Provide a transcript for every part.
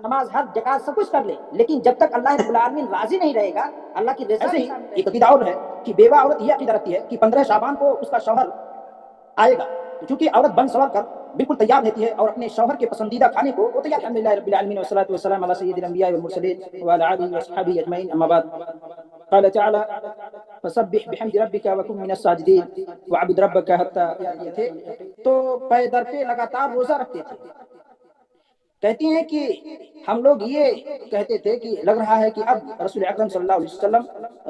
نماز ہر جگہ سب کچھ کر لے، لیکن جب تک اللہ رب العالمین راضی نہیں رہے گا، اللہ کی رضا ہی ایک عقیدہ اور ہے کہ بیوہ عورت یہ عقیدہ رکھتی ہے کہ 15 شعبان کو اس کا شوہر آئے گا، تو چونکہ عورت بن سور کر بالکل تیار رہتی ہے اور اپنے شوہر کے پسندیدہ کھانے کو وہ تیار الحمدللہ رب العالمین والصلاة والسلام علی سید الانبیاء والمرسلین وعلی آلہ واصحابہ اجمعین، اما بعد قال تعالی فسبح بحمد ربک وکن من الساجدین وعبد ربک حتی یہ تھے تو پے در پہ لگاتار روزہ رکھتے تھے۔ کہتی ہیں کہ ہم لوگ یہ کہتے تھے کہ لگ رہا ہے کہ اب رسول اکرم صلی اللہ علیہ وسلم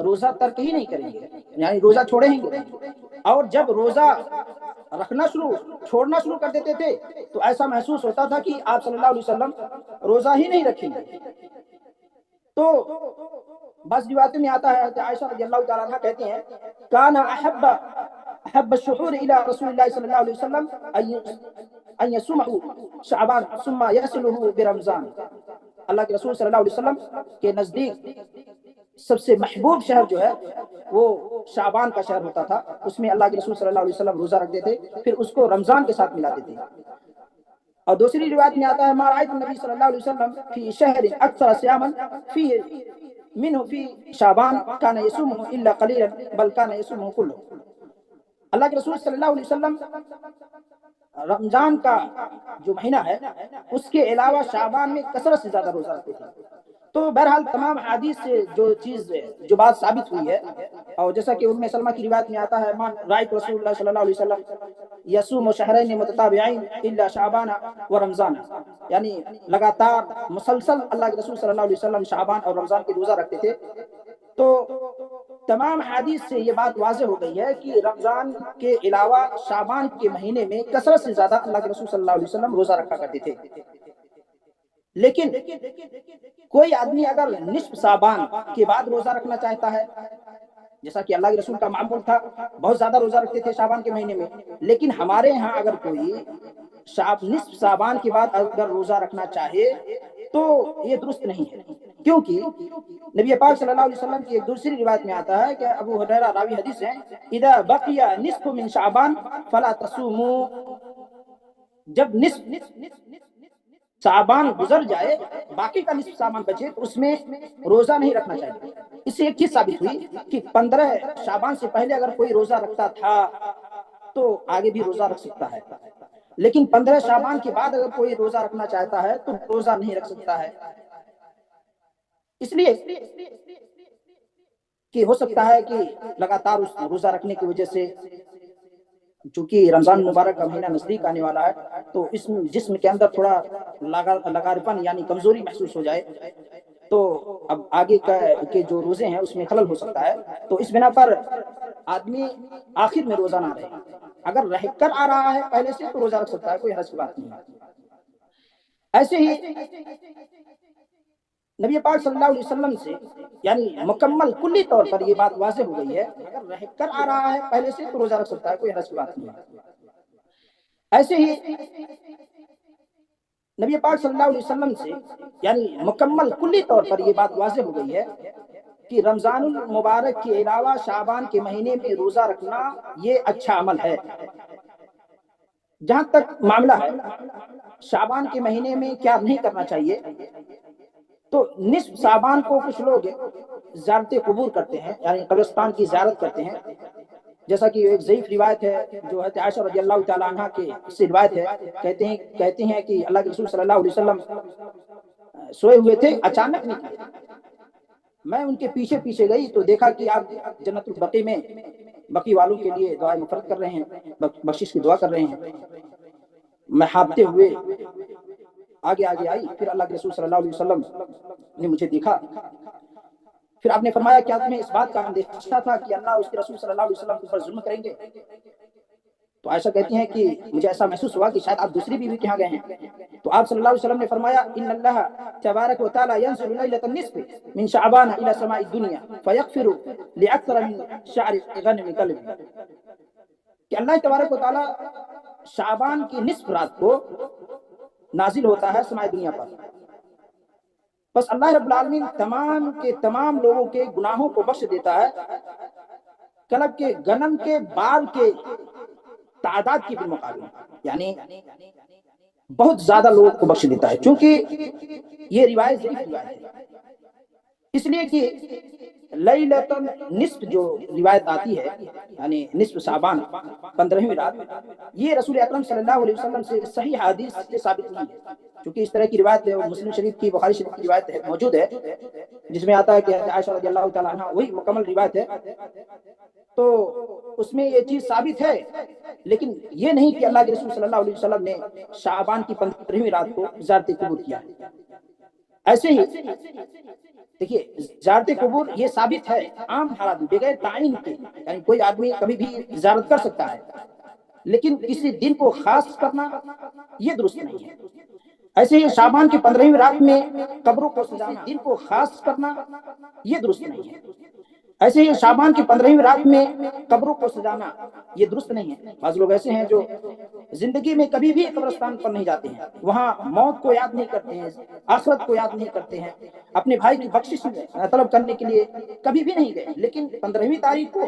روزہ ترک ہی نہیں کریں گے، یعنی روزہ چھوڑیں گے، اور جب روزہ چھوڑنا شروع کر دیتے تھے تو ایسا محسوس ہوتا تھا کہ آپ صلی اللہ علیہ وسلم روزہ ہی نہیں رکھیں گے۔ تو بس روایت میں آتا ہے کہ عائشہ رضی اللہ تعالیٰ عنہ کہتی ہیں کان احب الشهور الى رسول اللہ صلی اللہ علیہ وسلم ان يصومه شعبان ثم يصله برمضان۔ اللہ کے رسول صلی اللہ علیہ وسلم کے نزدیک سب سے محبوب شہر جو ہے وہ شعبان کا شہر ہوتا تھا، اس میں اللہ کے رسول صلی اللہ علیہ وسلم روزہ رکھتے تھے، پھر اس کو رمضان کے ساتھ ملاتے تھے۔ اور دوسری روایت میں آتا ہے ما رأيت النبي صلی اللہ علیہ وسلم في شهر اکثر صياما فيه منه في شعبان كان يصومه الا قليلا بل كان يصومه كله۔ اللہ کے رسول صلی اللہ علیہ وسلم رمضان کا جو مہینہ ہے اس کے علاوہ شعبان میں کثرت سے زیادہ روزہ رکھتے تھے۔ تو بہرحال تمام حدیث سے جو بات ثابت ہوئی ہے، اور جیسا کہ ام سلمہ کی روایت میں آتا ہے مان رأیت رسول اللہ صلی اللہ علیہ وسلم یصوم شہرین متتابعین الا شعبان و رمضان، یعنی لگاتار مسلسل اللہ کے رسول صلی اللہ علیہ وسلم شعبان اور رمضان کے روزہ رکھتے تھے۔ تو تمام حدیث سے یہ بات واضح ہو گئی ہے کہ رمضان کے علاوہ شعبان کے مہینے میں کثرت سے زیادہ اللہ کے رسول صلی اللہ علیہ وسلم روزہ رکھا کرتے تھے۔ لیکن کوئی آدمی اگر نصف شعبان کے بعد روزہ رکھنا چاہتا ہے، جیسا کہ اللہ کے رسول کا معمول تھا بہت زیادہ روزہ رکھتے تھے شعبان کے مہینے میں، لیکن ہمارے یہاں اگر کوئی نصف شعبان کے بعد اگر روزہ رکھنا چاہے تو یہ درست نہیں ہے، کیونکہ نبی پاک صلی اللہ علیہ وسلم کی ایک دوسری روایت میں آتا ہے کہ ابو ہریرہ راوی حدیث ہے اذا بقی نصف من شعبان فلا تصوموا، جب نصف شعبان گزر جائے باقی کا نصف شعبان بچے تو اس میں روزہ نہیں رکھنا چاہیے۔ اس سے ایک چیز ثابت ہوئی کہ 15 شعبان سے پہلے اگر کوئی روزہ رکھتا تھا تو آگے بھی روزہ رکھ سکتا ہے، لیکن 15 شعبان کے بعد اگر کوئی روزہ رکھنا چاہتا ہے تو روزہ نہیں رکھ سکتا ہے۔ اس لیے کہ ہو سکتا ہے کہ لگاتار اس روزہ رکھنے کی وجہ سے، چونکہ رمضان مبارک کا مہینہ نزدیک آنے والا ہے تو اس جسم کے اندر تھوڑا لگارپن یعنی کمزوری محسوس ہو جائے تو اب آگے کے جو روزے ہیں اس میں خلل ہو سکتا ہے، تو اس بنا پر آدمی آخر میں روزہ نہ رہے، اگر رہ کر آ رہا ہے پہلے سے تو روزہ رکھ سکتا ہے، کوئی حرج کی بات نہیں ہے۔ ایسے ہی نبی پاک صلی اللہ علیہ وسلم سے یعنی مکمل کلی طور پر یہ بات واضح ہو گئی ہے اگر رہ کر آ رہا ہے پہلے سے تو روزہ رکھ سکتا ہے، کوئی حرج کی بات نہیں ہے۔ ایسے ہی نبی پاک صلی اللہ علیہ وسلم سے یعنی مکمل کلی طور پر یہ بات واضح ہو گئی ہے کہ رمضان المبارک کے علاوہ شعبان کے مہینے میں روزہ رکھنا یہ اچھا عمل ہے۔ جہاں تک معاملہ ہے شعبان کے مہینے میں کیا نہیں کرنا چاہیے، تو نصف شعبان کو کچھ لوگ زیارت قبور کرتے ہیں، یعنی قبرستان کی زیارت کرتے ہیں، جیسا کہ ایک ضعیف روایت ہے جو حضرت عائشہ رضی اللہ تعالیٰ عنہ کے سے روایت ہے، کہتے ہیں کہ اللہ کے رسول صلی اللہ علیہ وسلم سوئے ہوئے تھے، اچانک نکلے، میں ان کے پیچھے پیچھے گئی تو دیکھا کہ آپ جنت البقیع میں بقی والوں کے لیے دعائیں مغفرت کر رہے ہیں، بخشش کی دعا کر رہے ہیں۔ میں ہانپتے ہوئے آگے آئی، پھر اللہ کے رسول صلی اللہ علیہ وسلم نے مجھے دیکھا، پھر آپ نے فرمایا کیا تمہیں اس بات کا اندیشہ تھا کہ اللہ اس کے رسول صلی اللہ علیہ وسلم کے اوپر ظلم کریں گے؟ تو عائشہ کہتی ہیں کہ مجھے ایسا محسوس ہوا کہ شاید آپ دوسری بیوی کے ہاں گئے ہیں، تو آپ صلی اللہ علیہ وسلم نے فرمایا ان اللہ تبارک و تعالی ينزل ليلة النصف من شعبان الى سماء الدنيا فيغفر لاكثر من شعر غنم قلب، کہ اللہ تبارک و تعالی شعبان کی نصف رات کو نازل ہوتا ہے سماء دنیا پر، بس اللہ رب العالمین تمام کے تمام لوگوں کے گناہوں کو بخش دیتا ہے کلب کے غنم کے بال کے تعداد کی بالمقابل، یعنی بہت زیادہ لوگوں کو بخش دیتا ہے، چونکہ یہ روایت ضعیف روایت ہے، اس لیے کہ لیلۃ النصف جو روایت آتی ہے، یعنی نصف شعبان 15ویں رات، یہ رسول اکرم صلی اللہ علیہ وسلم سے صحیح حدیث سے ثابت نہیں ہے، چونکہ اس طرح کی روایت مسلم شریف کی، بخاری شریف کی روایت موجود ہے، جس میں آتا ہے کہ عائشہ رضی اللہ تعالیٰ عنہ، وہی مکمل روایت ہے، تو اس میں یہ چیز ثابت ہے، لیکن یہ نہیں کہ اللہ کے رسول صلی اللہ علیہ وسلم نے شعبان کی 15ویں رات کو زیارت قبور کیا ہے۔ ایسے ہی دیکھیے، زیارت قبور یہ ثابت ہے عام حالات میں بغیر تعین کے، یعنی کوئی آدمی کبھی بھی زیارت کر سکتا ہے، لیکن کسی دن کو خاص کرنا یہ درست نہیں ہے۔ ایسے ہی شعبان کی 15ویں رات میں قبروں کو سجانا، دن کو خاص کرنا یہ درست نہیں ہے۔ ایسے ہی شعبان کی 15ویں رات میں قبروں کو سجانا یہ درست نہیں ہے۔ بعض لوگ ایسے ہیں جو زندگی میں کبھی بھی قبرستان پر نہیں جاتے ہیں، وہاں موت کو یاد نہیں کرتے ہیں، آخرت کو یاد نہیں کرتے ہیں، اپنے بھائی کی بخشش طلب کرنے کے لیے کبھی بھی نہیں گئے، لیکن 15ویں تاریخ کو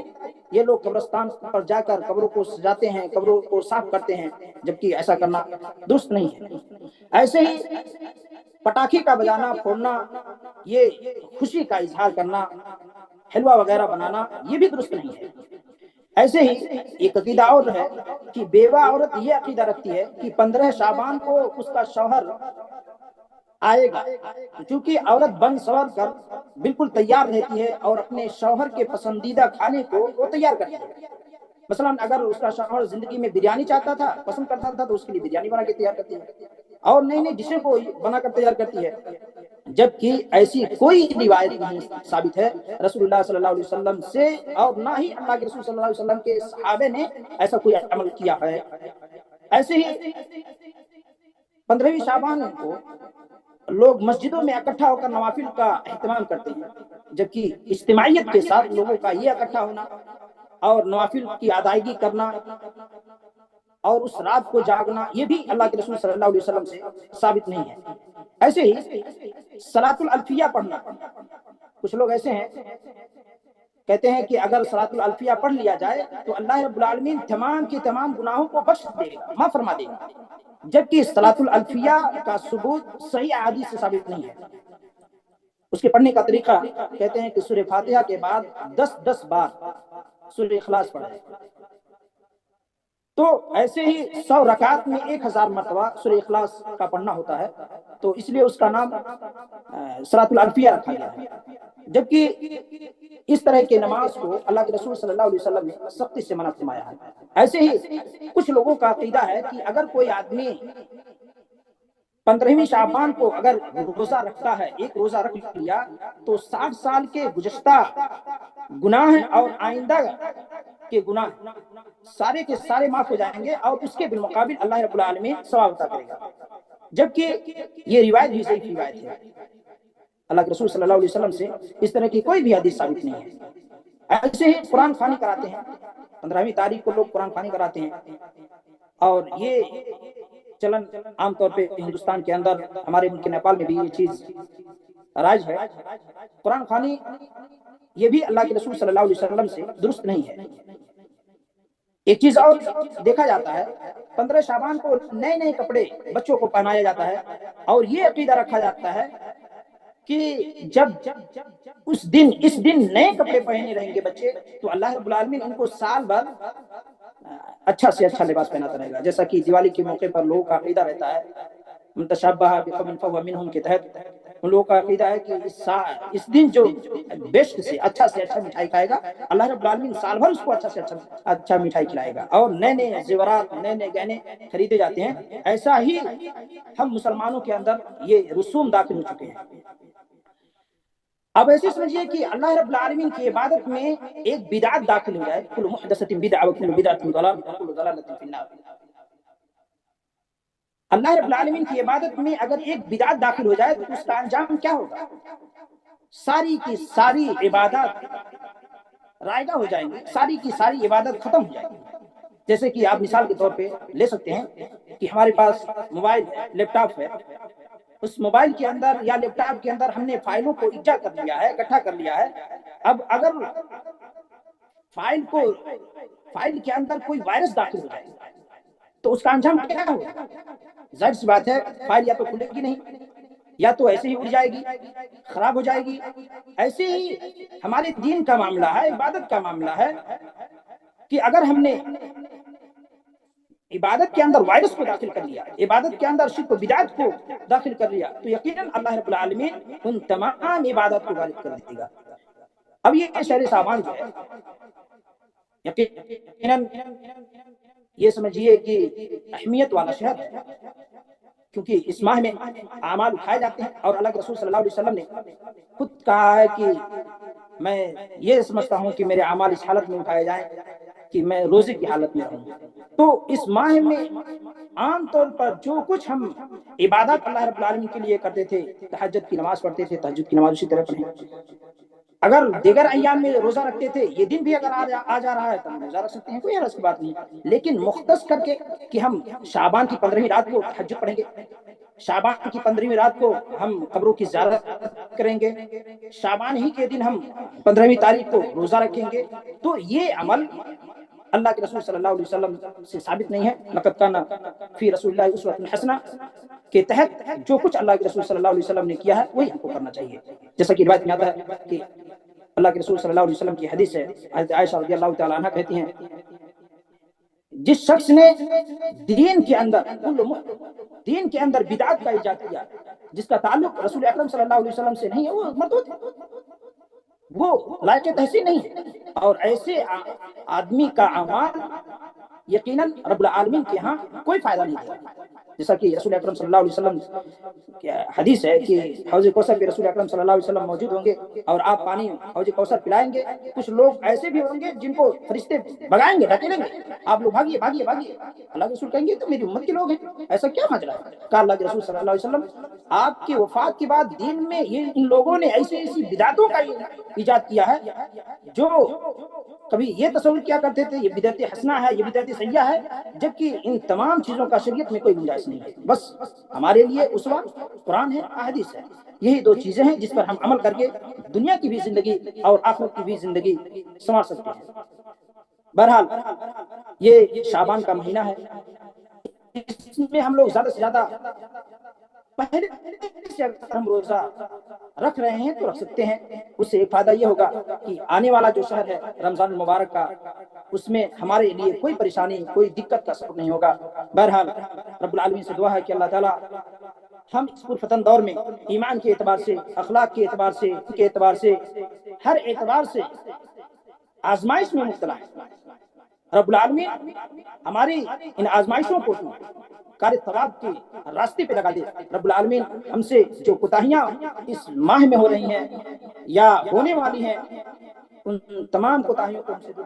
یہ لوگ قبرستان پر جا کر قبروں کو سجاتے ہیں، قبروں کو صاف کرتے ہیں، جبکہ ایسا کرنا درست نہیں ہے۔ ایسے ہی پٹاخے کا بجانا، پھوڑنا، یہ خوشی کا اظہار کرنا، حلوہ وغیرہ بنانا، یہ بھی درست نہیں ہے۔ ایسے ہی ایک عقیدہ اور ہے کہ بیوہ عورت یہ عقیدہ رکھتی ہے کہ 15 شعبان کو اس کا شوہر آئے گا، چونکہ عورت بن سور کر بالکل تیار رہتی ہے اور اپنے شوہر کے پسندیدہ کھانے کو وہ تیار کرتی ہے۔ مثلا اگر اس کا شوہر زندگی میں بریانی چاہتا تھا، پسند کرتا تھا، تو اس کے لیے بریانی بنا کے تیار کرتی ہے، اور نئی نئی ڈشیں کو بنا کر تیار کرتی ہے، جبکہ ایسی کوئی روایت نہیں ثابت ہے رسول اللہ صلی اللہ علیہ وسلم سے، اور نہ ہی اللہ کے رسول صلی اللہ علیہ وسلم کے صحابہ نے ایسا کوئی عمل کیا ہے۔ ایسے ہی 15ویں شعبان کو لوگ مسجدوں میں اکٹھا ہو کر نوافل کا اہتمام کرتے ہیں، جبکہ اجتماعیت کے ساتھ لوگوں کا یہ اکٹھا ہونا اور نوافل کی ادائیگی کرنا اور اس رات کو جاگنا، یہ بھی اللہ کے رسول صلی اللہ علیہ وسلم سے ثابت نہیں ہے۔ ایسے ہی صلاۃ الالفیہ پڑھنا، کچھ لوگ ایسے ہیں کہتے ہیں کہ اگر صلاۃ الالفیہ پڑھ لیا جائے تو اللہ رب العالمین تمام کے تمام گناہوں کو بخش دے گا، معاف فرما دے گا، جبکہ صلاۃ الالفیہ کا ثبوت صحیح احادیث سے ثابت نہیں ہے۔ اس کے پڑھنے کا طریقہ کہتے ہیں کہ سورہ فاتحہ کے بعد 10 بار سورہ اخلاص پڑھیں، تو ایسے ہی 100 رکعت میں 1000 مرتبہ سورہ اخلاص کا پڑھنا ہوتا ہے، تو اس لیے اس کا نام صلاۃ الالفیہ رکھا گیا ہے، جبکہ اس طرح کے نماز کو اللہ کے رسول صلی اللہ علیہ وسلم نے سختی سے منع فرمایا ہے۔ ایسے ہی کچھ لوگوں کا عقیدہ ہے کہ اگر کوئی آدمی 15ویں شعبان کو اگر روزہ رکھتا ہے، ایک روزہ رکھ لیا، تو 60 سال کے گزشتہ گناہ اور آئندہ کے گناہ سارے کے سارے معاف ہو جائیں گے، اور اس کے بالمقابل اللہ رب العالمین ثواب عطا کرے گا، جبکہ یہ روایت بھی ضعیف روایت ہے۔ اللہ کے رسول صلی اللہ علیہ وسلم سے اس طرح کی کوئی بھی حدیث ثابت نہیں ہے۔ ایسے ہی قرآن خوانی کراتے ہیں، 15ویں تاریخ کو لوگ قرآن خوانی کراتے ہیں، اور یہ چلن عام طور پہ ہندوستان کے اندر، ہمارے ملک نیپال میں بھی یہ چیز رائج ہے۔ قرآن خوانی یہ بھی اللہ کے رسول صلی اللہ علیہ وسلم سے درست نہیں ہے۔ ایک چیز اور دیکھا جاتا ہے، 15 شعبان کو نئے نئے کپڑے بچوں کو پہنایا جاتا ہے، اور یہ عقیدہ رکھا جاتا ہے کہ جب اس دن نئے کپڑے پہنے رہیں گے بچے، تو اللہ رب العالمین ان کو سال بھر اچھا سے اچھا لباس پہناتا رہے گا، جیسا کہ دیوالی کے موقع پر لوگوں کا عقیدہ رہتا ہے من تشبہ بقوم فہو منہم کے تحت، ان لوگوں کا عقیدہ ہے کہ اس دن جو بیسٹ سے اچھا مٹھائی کھائے گا، اللہ رب العالمین سال بھر اس کو اچھا سے اچھا مٹھائی کھلائے گا، اور نئے نئے زیورات، نئے نئے گہنے خریدے جاتے ہیں۔ ایسا ہی ہم مسلمانوں کے اندر یہ رسوم داخل ہو چکے ہیں۔ اب ایسے سمجھیے کہ اللہ رب العالمین کی عبادت میں ایک بدعت داخل ہو جائے، کل محدثۃ بدعہ وکل بدعۃ ضلالہ وکل ضلالۃ فی النار۔ اللہ رب العالمین کی عبادت میں اگر ایک بدعت داخل ہو جائے تو اس کا انجام کیا ہوگا؟ ساری کی ساری عبادت رائگاں ہو جائیں گی، ساری کی ساری عبادت ختم ہو جائے گی۔ جیسے کہ آپ مثال کے طور پہ لے سکتے ہیں کہ ہمارے پاس موبائل ہے، لیپ ٹاپ ہے، اس موبائل کے اندر یا لیپ ٹاپ کے اندر ہم نے فائلوں کو اکٹھا کر لیا ہے، اب اگر فائل کے اندر کوئی وائرس داخل ہو جائے تو اس کا انجام کیا ہوگا؟ ظاہر سی بات ہے فائل یا تو کھلے گی نہیں، یا تو ایسے ہی اڑ جائے گی، خراب ہو جائے گی۔ ایسے ہی ہمارے دین کا معاملہ ہے، عبادت کا معاملہ ہے، کہ اگر ہم نے عبادت کے اندر وائرس کو داخل کر لیا، عبادت کے اندر شرک و بدعت کو داخل کر لیا، تو یقیناً اللہ رب العالمین ان تمام عبادت کو غالب کر دے گا۔ اب یہ شہر صاحبان جو ہے، یقیناً یہ سمجھیے کہ اہمیت والا شہر ہے، کیونکہ اس ماہ میں اعمال اٹھائے جاتے ہیں، اور اللہ کے رسول صلی اللہ علیہ وسلم نے خود کہا ہے کہ میں یہ سمجھتا ہوں کہ میرے اعمال اس حالت میں اٹھائے جائیں کہ میں روزے کی حالت میں رہوں۔ تو اس ماہ میں عام طور پر جو کچھ ہم عبادات اللہ رب العالمین کے لیے کرتے تھے، تہجد کی نماز پڑھتے تھے، تہجد کی نماز اسی طرح پڑھیں، اگر دیگر ایام میں روزہ رکھتے تھے، یہ دن بھی اگر آ جا رہا ہے تو ہم روزہ رکھ سکتے ہیں، کوئی حرج کی بات نہیں، لیکن مختص کر کے کہ ہم شعبان کی 15ویں رات کو تہجد پڑھیں گے، شعبان کی 15ویں رات کو ہم قبروں کی زیارت کریں گے، شعبان ہی کے دن ہم 15ویں تاریخ کو روزہ رکھیں گے، تو یہ عمل اللہ کے رسول صلی اللہ علیہ وسلم سے ثابت نہیں ہے۔ لقد کان فی رسول اللہ اسوۃ حسنہ کے تحت جو کچھ اللہ کے رسول صلی اللہ علیہ وسلم نے کیا ہے وہی ہم کو کرنا چاہیے، جیسا کہ روایت میں آتا ہے کہ اللہ کے رسول صلی اللہ علیہ وسلم کی حدیث ہے، حضرت عائشہ رضی اللہ تعالیٰ عنہ کہتی ہیں، جس شخص نے دین کے اندر بدعت کا ایجاد کیا، جس کا تعلق رسول اکرم صلی اللہ علیہ وسلم سے نہیں ہے، وہ مردود ہے، وہ لائق تحسین نہیں ہے، اور ایسے آدمی کا اعمال یقیناً رب العالمین کے ہاں کوئی فائدہ نہیں دے گا، جیسا کہ رسول اکرم صلی اللہ علیہ وسلم کی حدیث ہے کہ حوض کوثر پہ رسول اکرم صلی اللہ علیہ وسلم موجود ہوں گے اور آپ پانی حوض کوثر پلائیں گے، کچھ لوگ ایسے بھی ہوں گے جن کو فرشتے بھگائیں گے، ڈھکیلیں گے، آپ لوگ بھاگیے بھاگیے بھاگیے، اللہ کے رسول کہیں گے تو میری امت کے لوگ ہیں، ایسا کیا ماجرا ہے؟ کہا اللہ کے رسول صلی اللہ علیہ وسلم آپ کی وفات کے بعد دین میں ان لوگوں نے ایسی بدعتوں کا ایجاد کیا ہے جو کبھی یہ تصور کیا کرتے تھے یہ بدعت حسنہ ہے، یہ بدعت سیئہ ہے، جبکہ ان تمام چیزوں کا شریعت میں کوئی گنجائش نہیں ہے۔ بس ہمارے لیے اسوہ قرآن ہے، احادیث ہے، یہی دو چیزیں ہیں جس پر ہم عمل کر کے دنیا کی بھی زندگی اور آخرت کی بھی زندگی سنوار سکتے ہیں۔ بہرحال یہ شعبان کا مہینہ ہے، اس میں ہم لوگ زیادہ سے زیادہ پہلے سے اگر ہم روزہ رکھ رہے ہیں تو رکھ سکتے ہیں، اس سے ایک فائدہ یہ ہوگا کہ آنے والا جو شہر ہے رمضان المبارک کا، اس میں ہمارے لیے کوئی پریشانی کوئی دقت کا سبب نہیں ہوگا۔ بہرحال رب العالمین سے دعا ہے کہ اللہ تعالیٰ ہم اس پرفتن دور میں ایمان کے اعتبار سے، اخلاق کے اعتبار سے ہر اعتبار سے آزمائش میں مبتلا ہے، رب العالمین ہماری ان آزمائشوں کو کار ثواب کے راستے پہ لگا دے۔ رب العالمین ہم سے جو کوتاہیاں اس ماہ میں ہو رہی ہیں یا ہونے والی ہیں، ان تمام کوتاہیوں کو ہم سے دور